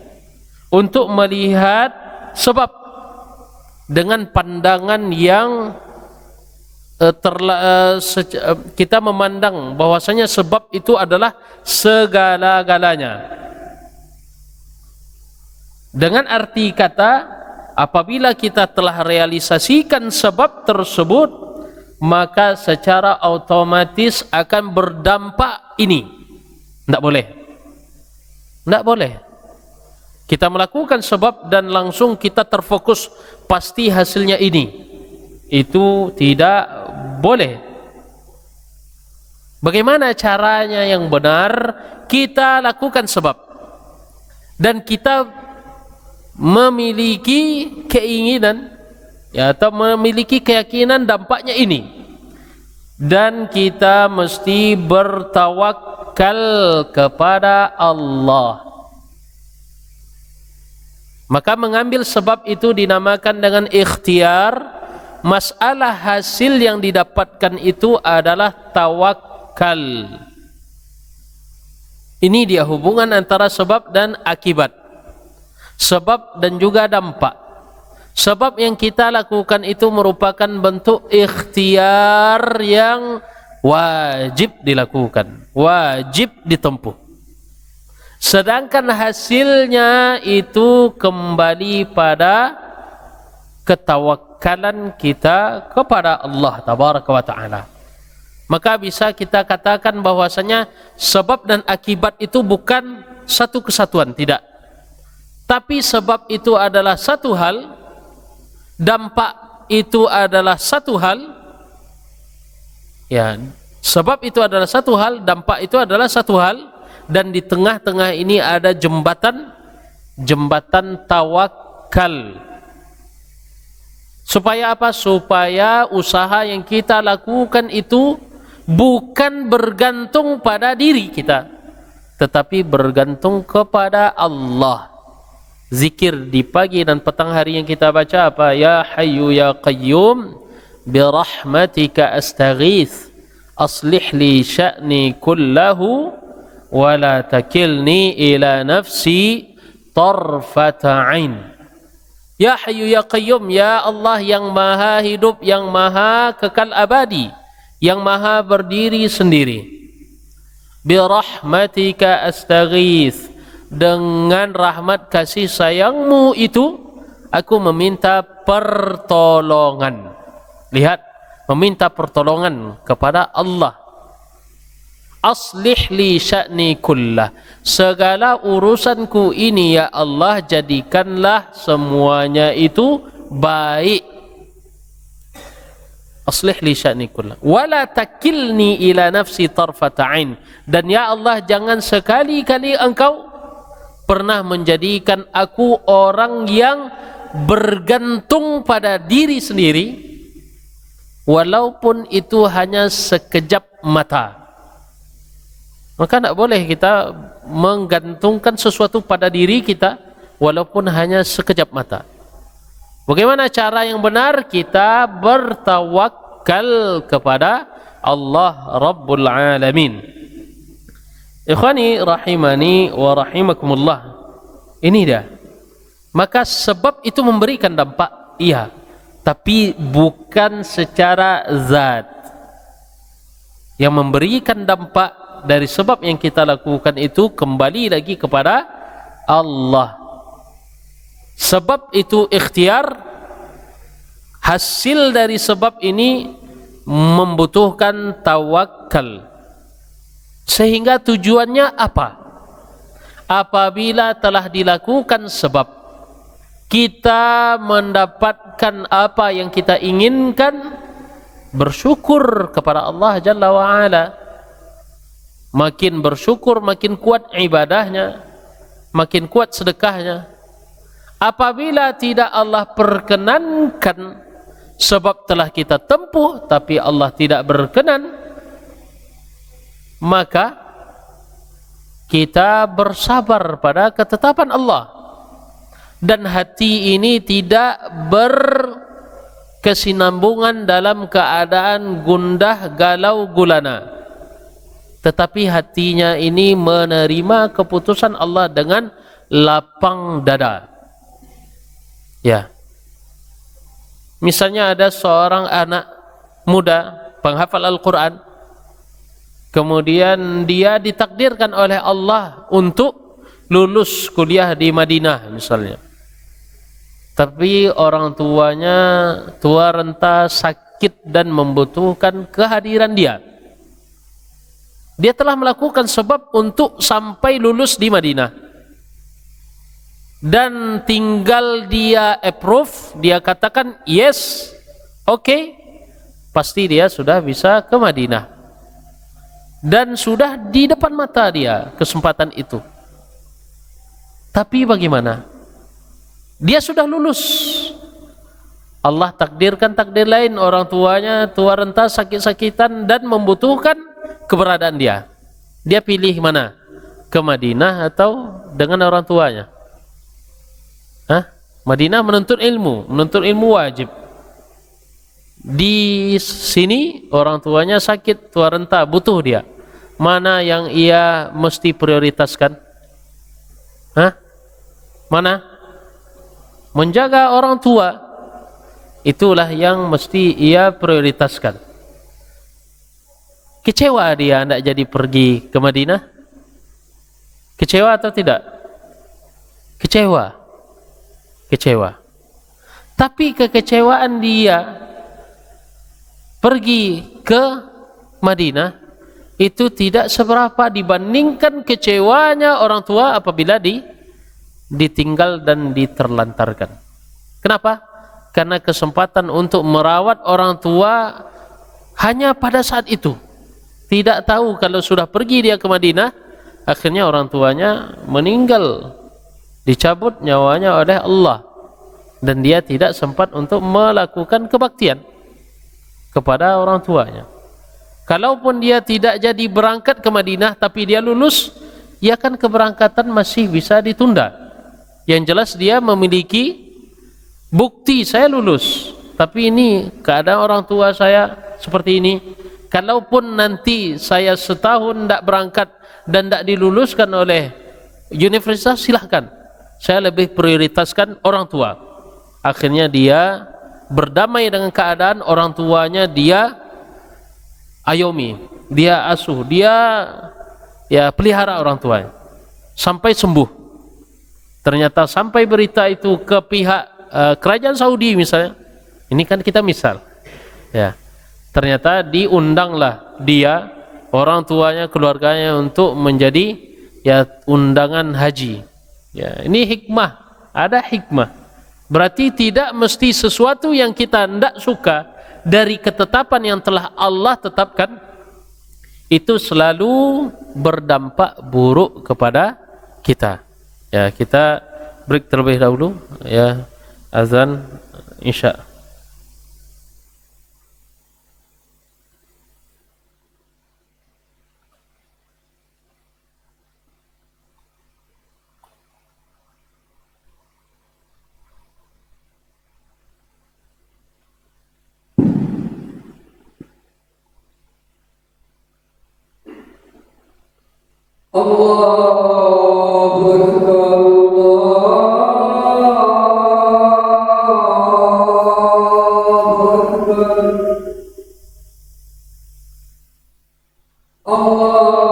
untuk melihat sebab dengan pandangan yang kita memandang bahwasanya sebab itu adalah segala-galanya. Dengan arti kata, apabila kita telah realisasikan sebab tersebut, maka secara otomatis akan berdampak ini. Tidak boleh. Tidak boleh. Kita melakukan sebab dan langsung kita terfokus pasti hasilnya ini. Itu tidak boleh. Bagaimana caranya yang benar? Kita lakukan sebab. Dan kita memiliki keinginan, ya, atau memiliki keyakinan dampaknya ini, dan kita mesti bertawakal kepada Allah. Maka mengambil sebab itu dinamakan dengan ikhtiar. Masalah hasil yang didapatkan itu adalah tawakal. Ini dia hubungan antara sebab dan akibat, sebab dan juga dampak. Sebab yang kita lakukan itu merupakan bentuk ikhtiar yang wajib dilakukan, wajib ditempuh. Sedangkan hasilnya itu kembali pada ketawakkalan kita kepada Allah Tabaraka wa Ta'ala. Maka bisa kita katakan bahwasanya sebab dan akibat itu bukan satu kesatuan, tidak. Tapi sebab itu adalah satu hal, dampak itu adalah satu hal. Ya, sebab itu adalah satu hal, dampak itu adalah satu hal, dan di tengah-tengah ini ada jembatan tawakal. Supaya apa? Supaya usaha yang kita lakukan itu bukan bergantung pada diri kita, tetapi bergantung kepada Allah. Zikir di pagi dan petang hari yang kita baca apa? Ya Hayyu Ya Qayyum birahmatika astaghith aslih li sya'ni kullahu wa la takilni ila nafsi tarfata ain. Ya Hayyu Ya Qayyum, ya Allah yang maha hidup, yang maha kekal abadi, yang maha berdiri sendiri. Birahmatika astaghith, dengan rahmat kasih sayangmu itu aku meminta pertolongan. Lihat, meminta pertolongan kepada Allah. Aslih li sya'ni kullah, segala urusanku ini ya Allah jadikanlah semuanya itu baik. Aslih li sya'ni kullah wala takilni ila nafsi tarfata ain, dan ya Allah jangan sekali-kali engkau pernah menjadikan aku orang yang bergantung pada diri sendiri, walaupun itu hanya sekejap mata. Maka tidak boleh kita menggantungkan sesuatu pada diri kita walaupun hanya sekejap mata. Bagaimana cara yang benar? Kita bertawakal kepada Allah Rabbul Alamin. Ikhwani rahimani wa rahimakumullah, ini dia. Maka sebab itu memberikan dampak, iya, tapi bukan secara zat. Yang memberikan dampak dari sebab yang kita lakukan itu kembali lagi kepada Allah. Sebab itu ikhtiar, hasil dari sebab ini membutuhkan tawakal. Sehingga tujuannya apa? Apabila telah dilakukan sebab, kita mendapatkan apa yang kita inginkan, bersyukur kepada Allah Jalla wa'ala. Makin bersyukur, makin kuat ibadahnya, makin kuat sedekahnya. Apabila tidak Allah perkenankan, sebab telah kita tempuh tapi Allah tidak berkenan, maka kita bersabar pada ketetapan Allah, dan hati ini tidak berkesinambungan dalam keadaan gundah galau gulana, tetapi hatinya ini menerima keputusan Allah dengan lapang dada. Ya, misalnya ada seorang anak muda penghafal Al-Quran, kemudian dia ditakdirkan oleh Allah untuk lulus kuliah di Madinah misalnya. Tapi orang tuanya tua renta, sakit dan membutuhkan kehadiran dia. Dia telah melakukan sebab untuk sampai lulus di Madinah. Dan tinggal dia approve, dia katakan yes, oke, pasti dia sudah bisa ke Madinah. Dan sudah di depan mata dia kesempatan itu. Tapi bagaimana? Dia sudah lulus. Allah takdirkan takdir lain, orang tuanya tua renta, sakit-sakitan dan membutuhkan keberadaan dia. Dia pilih mana? Ke Madinah atau dengan orang tuanya? Madinah menuntut ilmu wajib. Di sini orang tuanya sakit, tua renta, butuh dia. Mana yang ia mesti prioritaskan? Mana? Menjaga orang tua. itulah yang mesti ia prioritaskan. Kecewa dia tidak jadi pergi ke Madinah? Kecewa atau tidak? Kecewa. Kecewa. Tapi kekecewaan dia pergi ke Madinah itu tidak seberapa dibandingkan kecewanya orang tua apabila ditinggal dan diterlantarkan. Kenapa? Karena kesempatan untuk merawat orang tua hanya pada saat itu. Tidak tahu kalau sudah pergi dia ke Madinah, akhirnya orang tuanya meninggal, dicabut nyawanya oleh Allah, dan dia tidak sempat untuk melakukan kebaktian kepada orang tuanya. Kalaupun dia tidak jadi berangkat ke Madinah tapi dia lulus, ya kan keberangkatan masih bisa ditunda. Yang jelas dia memiliki bukti saya lulus, tapi ini keadaan orang tua saya seperti ini. Kalaupun nanti saya setahun tidak berangkat dan tidak diluluskan oleh universitas, silahkan, saya lebih prioritaskan orang tua. Akhirnya dia berdamai dengan keadaan orang tuanya, dia ayomi, dia asuh, dia ya pelihara orang tuanya sampai sembuh. Ternyata sampai berita itu ke pihak kerajaan Saudi misalnya, ini kan kita misal ya, ternyata diundanglah dia, orang tuanya, keluarganya untuk menjadi ya undangan haji. Ya, ini hikmah, ada hikmah. Berarti tidak mesti sesuatu yang kita tidak suka dari ketetapan yang telah Allah tetapkan itu selalu berdampak buruk kepada kita. Ya, kita break terlebih dahulu ya, azan Isya. Allahu Akbar, Allahu Akbar, Allahu Akbar.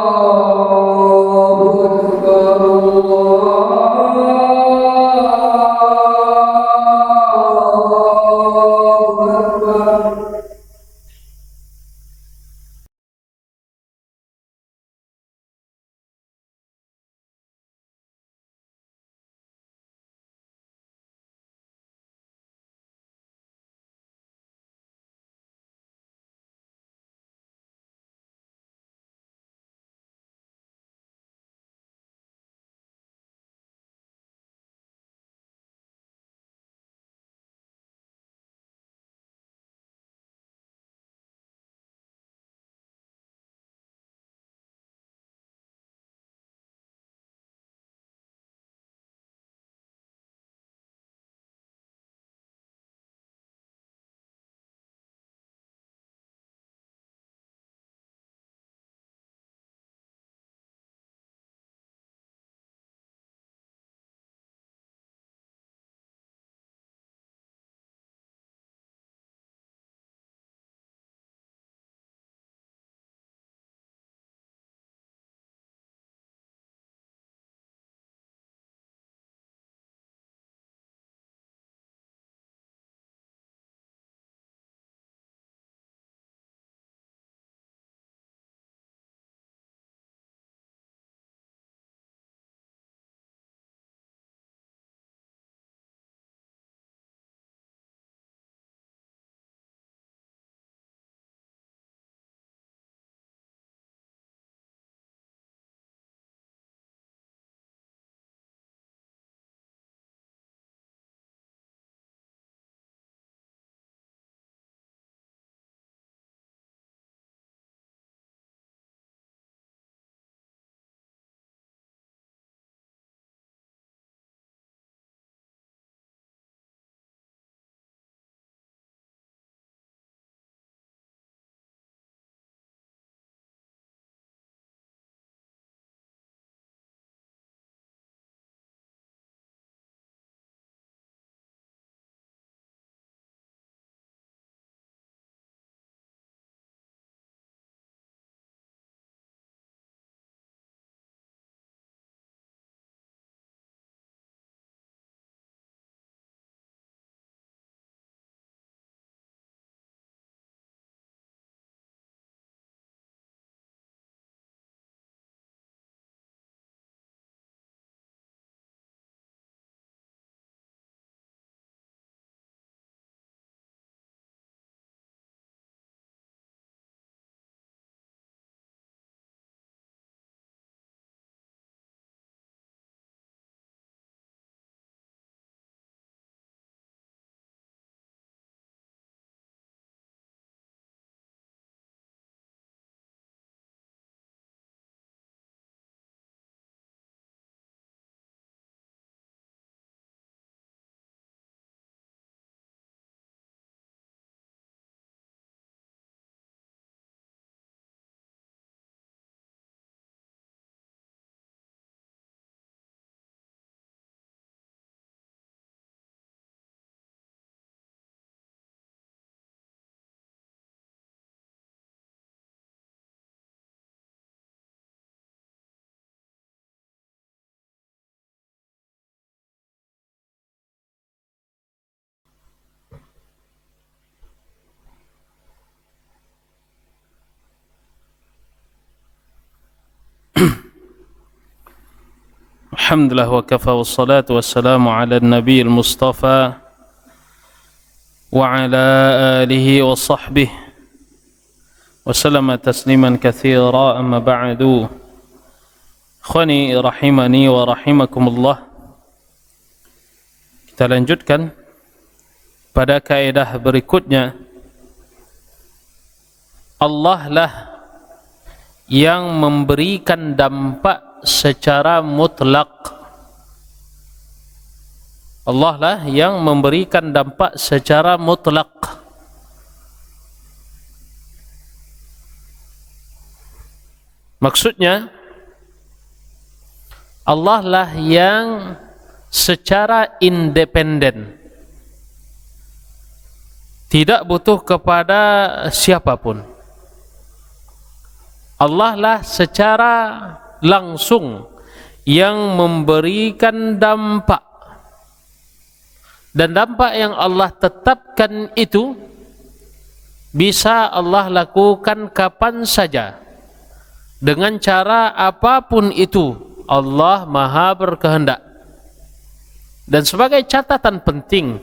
Alhamdulillah wa kafa wassalatu wassalamu ala nabi al-mustafa wa ala alihi wa sahbihi wa sallama tasliman katsira amma ba'du. Ikhwani rahimani wa rahimakumullah. Kita lanjutkan pada kaidah berikutnya. Allah lah yang memberikan dampak secara mutlak. Allah lah yang memberikan dampak secara mutlak. Maksudnya Allah lah yang secara independen, tidak butuh kepada siapapun. Allah lah secara langsung yang memberikan dampak, dan dampak yang Allah tetapkan itu bisa Allah lakukan kapan saja dengan cara apapun itu. Allah Maha berkehendak. Dan sebagai catatan penting,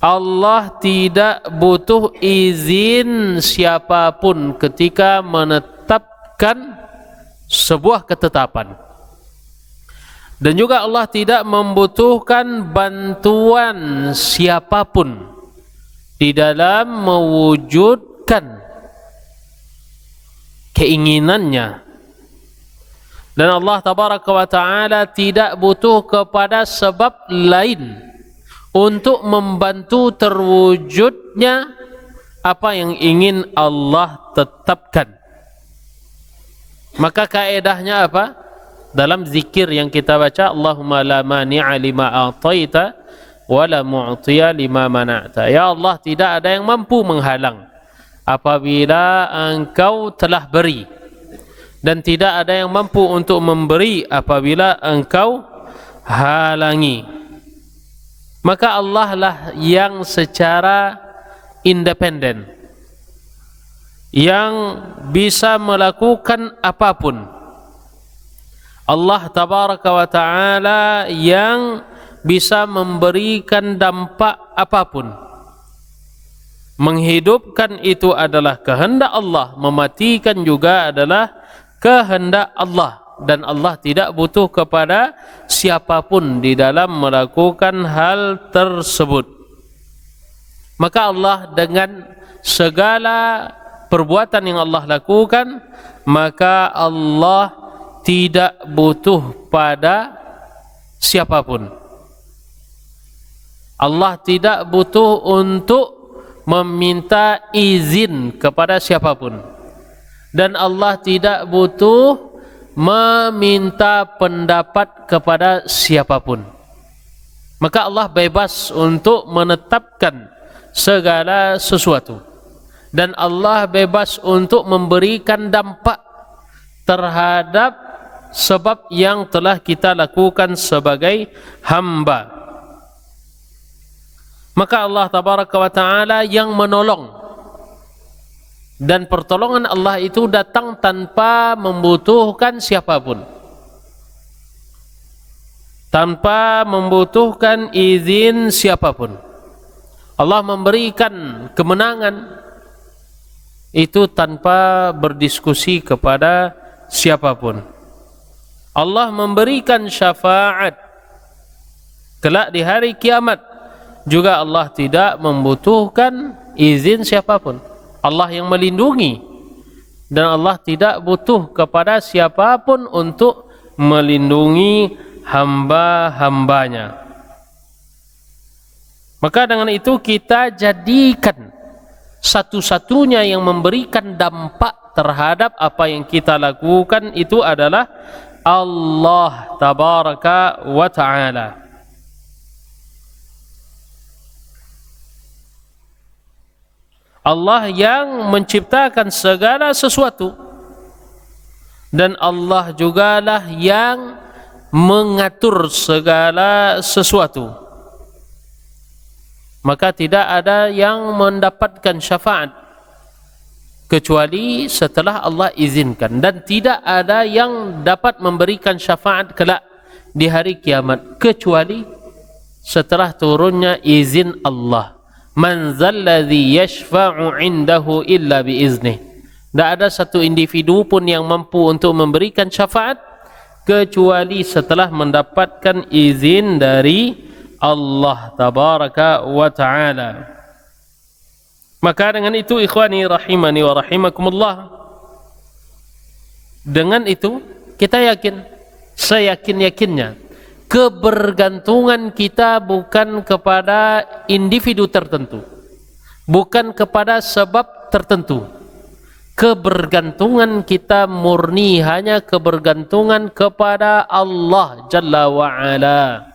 Allah tidak butuh izin siapapun ketika menetapkan sebuah ketetapan. Dan juga Allah tidak membutuhkan bantuan siapapun di dalam mewujudkan keinginannya. Dan Allah tabaraka wa ta'ala tidak butuh kepada sebab lain untuk membantu terwujudnya apa yang ingin Allah tetapkan. Maka kaedahnya apa? Dalam zikir yang kita baca, Allahumma la mani'a lima a'taita wa la mu'tiya lima mana'ta. Ya Allah, tidak ada yang mampu menghalang apabila Engkau telah beri, dan tidak ada yang mampu untuk memberi apabila Engkau halangi. Maka Allah lah yang secara independen, yang bisa melakukan apapun. Allah tabaraka wa ta'ala yang bisa memberikan dampak apapun. Menghidupkan itu adalah kehendak Allah, mematikan juga adalah kehendak Allah. Dan Allah tidak butuh kepada siapapun di dalam melakukan hal tersebut. Maka Allah dengan segala perbuatan yang Allah lakukan, maka Allah tidak butuh pada siapapun. Allah tidak butuh untuk meminta izin kepada siapapun, dan Allah tidak butuh meminta pendapat kepada siapapun. Maka Allah bebas untuk menetapkan segala sesuatu, dan Allah bebas untuk memberikan dampak terhadap sebab yang telah kita lakukan sebagai hamba. Maka Allah tabaraka wa ta'ala yang menolong, dan pertolongan Allah itu datang tanpa membutuhkan siapapun, tanpa membutuhkan izin siapapun. Allah memberikan kemenangan itu tanpa berdiskusi kepada siapapun. Allah memberikan syafaat kelak di hari kiamat, juga Allah tidak membutuhkan izin siapapun. Allah yang melindungi, dan Allah tidak butuh kepada siapapun untuk melindungi hamba-hambanya. Maka dengan itu kita jadikan satu-satunya yang memberikan dampak terhadap apa yang kita lakukan itu adalah Allah tabaraka wa ta'ala. Allah yang menciptakan segala sesuatu, dan Allah jugalah yang mengatur segala sesuatu. Maka tidak ada yang mendapatkan syafaat kecuali setelah Allah izinkan, dan tidak ada yang dapat memberikan syafaat kelak di hari kiamat kecuali setelah turunnya izin Allah. Man zalladhi yashfa'u indahu illa biiznih. Tidak ada satu individu pun yang mampu untuk memberikan syafaat kecuali setelah mendapatkan izin dari Allah tabaraka wa ta'ala. Maka dengan itu ikhwani rahimani wa rahimakumullah, dengan itu kita yakin, seyakin-yakinnya, kebergantungan kita bukan kepada individu tertentu, bukan kepada sebab tertentu. Kebergantungan kita murni hanya kebergantungan kepada Allah Jalla wa'ala.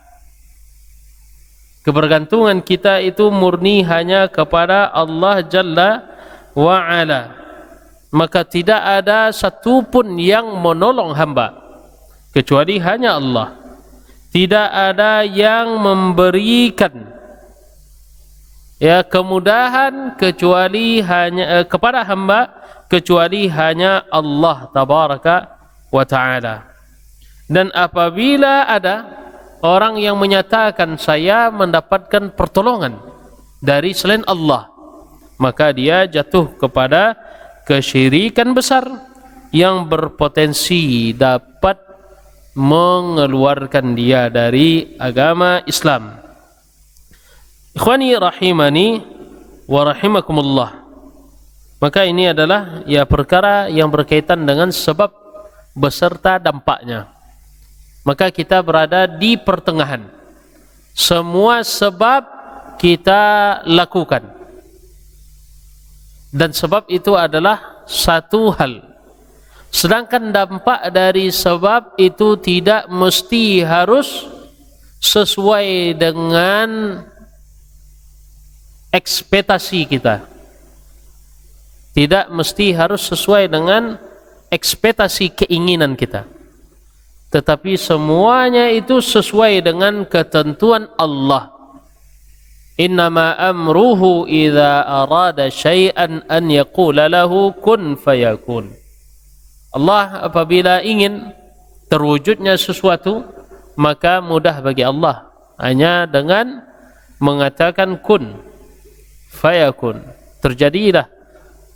Kebergantungan kita itu murni hanya kepada Allah Jalla wa'ala. Maka tidak ada satu pun yang menolong hamba kecuali hanya Allah. Tidak ada yang memberikan kemudahan kecuali hanya kepada hamba kecuali hanya Allah tabaraka wa ta'ala. Dan apabila ada orang yang menyatakan saya mendapatkan pertolongan dari selain Allah, maka dia jatuh kepada kesyirikan besar yang berpotensi dapat mengeluarkan dia dari agama Islam. Ikhwani rahimani wa rahimakumullah. Maka ini adalah perkara yang berkaitan dengan sebab beserta dampaknya. Maka kita berada di pertengahan. Semua sebab kita lakukan, dan sebab itu adalah satu hal. Sedangkan dampak dari sebab itu tidak mesti harus sesuai dengan ekspektasi kita. Tidak mesti harus sesuai dengan ekspektasi keinginan kita, tetapi semuanya itu sesuai dengan ketentuan Allah. Innama amruhu idza arada syai'an an yaqula lahu kun fayakun. Allah apabila ingin terwujudnya sesuatu, maka mudah bagi Allah hanya dengan mengatakan kun fayakun, terjadilah,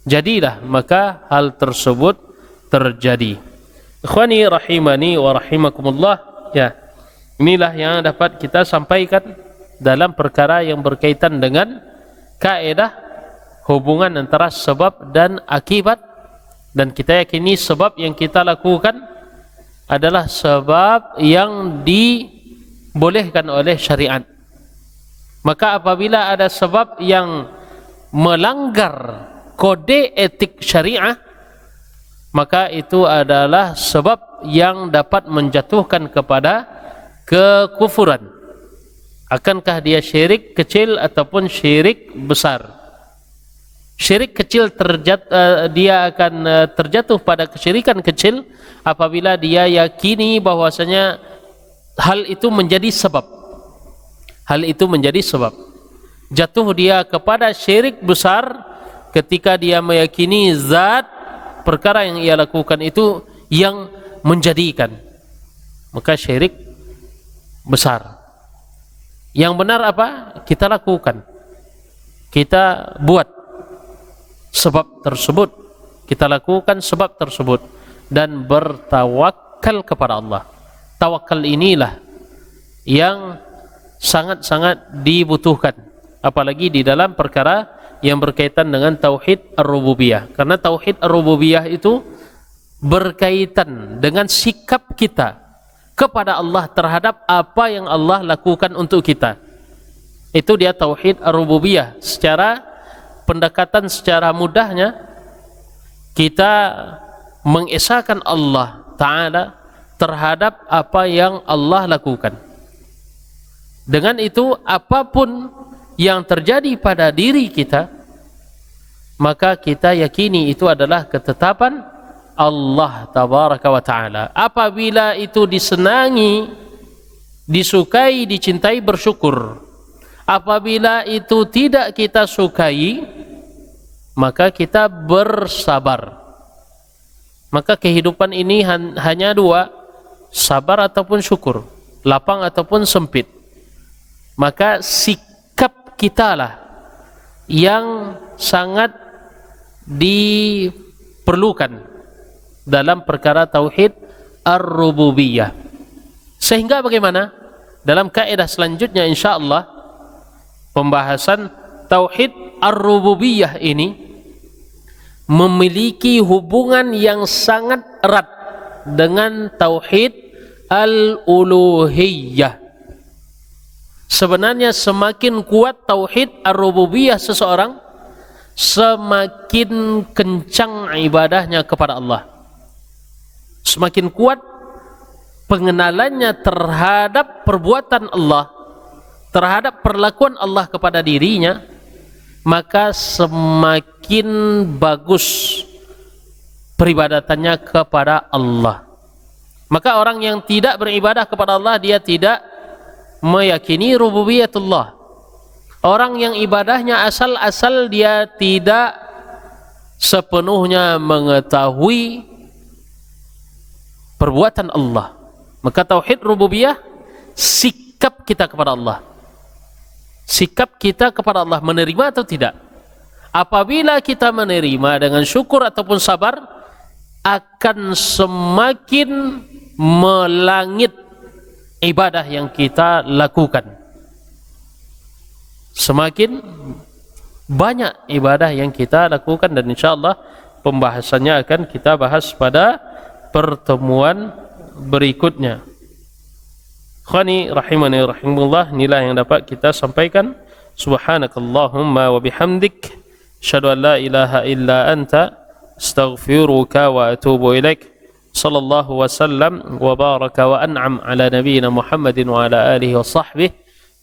jadilah, maka hal tersebut terjadi. Ikhwani rahimani wa rahimakumullah, inilah yang dapat kita sampaikan dalam perkara yang berkaitan dengan kaedah hubungan antara sebab dan akibat. Dan kita yakini sebab yang kita lakukan adalah sebab yang dibolehkan oleh syariat. Maka apabila ada sebab yang melanggar kode etik syariah, maka itu adalah sebab yang dapat menjatuhkan kepada kekufuran. Akankah dia syirik kecil ataupun syirik besar? Syirik kecil dia akan terjatuh pada kesyirikan kecil apabila dia yakini bahwasanya hal itu menjadi sebab. Hal itu menjadi sebab. Jatuh dia kepada syirik besar ketika dia meyakini zat perkara yang ia lakukan itu yang menjadikan, maka syirik besar. Yang benar apa? Kita lakukan, kita buat sebab tersebut, kita lakukan sebab tersebut dan bertawakal kepada Allah. Tawakal inilah yang sangat-sangat dibutuhkan, apalagi di dalam perkara yang berkaitan dengan tauhid ar-rububiyah. Karena tauhid ar-rububiyah itu berkaitan dengan sikap kita kepada Allah terhadap apa yang Allah lakukan untuk kita. Itu dia tauhid ar-rububiyah. Secara pendekatan secara mudahnya, kita mengesahkan Allah Ta'ala terhadap apa yang Allah lakukan. Dengan itu apapun yang terjadi pada diri kita, maka kita yakini itu adalah ketetapan Allah Tabaraka wa Ta'ala. Apabila itu disenangi, disukai, dicintai, bersyukur. Apabila itu tidak kita sukai, maka kita bersabar. Maka kehidupan ini hanya dua, sabar ataupun syukur, lapang ataupun sempit. Maka sikap kita lah yang sangat diperlukan dalam perkara tauhid ar-rububiyah. Sehingga bagaimana? Dalam kaidah selanjutnya insyaallah pembahasan tauhid ar-rububiyah ini memiliki hubungan yang sangat erat dengan tauhid al-uluhiyah. Sebenarnya semakin kuat tauhid ar-rububiyah seseorang, semakin kencang ibadahnya kepada Allah. Semakin kuat pengenalannya terhadap perbuatan Allah, terhadap perlakuan Allah kepada dirinya, maka semakin bagus peribadatannya kepada Allah. Maka orang yang tidak beribadah kepada Allah, dia tidak meyakini rububiyatullah. Orang yang ibadahnya asal-asal, dia tidak sepenuhnya mengetahui perbuatan Allah. Maka tauhid rububiyah, sikap kita kepada Allah. Sikap kita kepada Allah, menerima atau tidak. Apabila kita menerima dengan syukur ataupun sabar, akan semakin melangit ibadah yang kita lakukan. Semakin banyak ibadah yang kita lakukan, dan insyaallah pembahasannya akan kita bahas pada pertemuan berikutnya. Khani rahimani rahimullah, inilah yang dapat kita sampaikan. Subhanakallahumma wa bihamdik, asyhadu an la ilaha illa anta, astaghfiruka wa atubu ilaik. Sallallahu wasallam wa baraka wa an'am ala nabiyyina Muhammadin wa ala alihi wa sahbihi,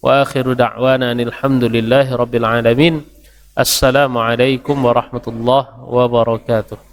wa akhiru da'wana alhamdulillahi rabbil alamin. Assalamu alaikum warahmatullahi wabarakatuh.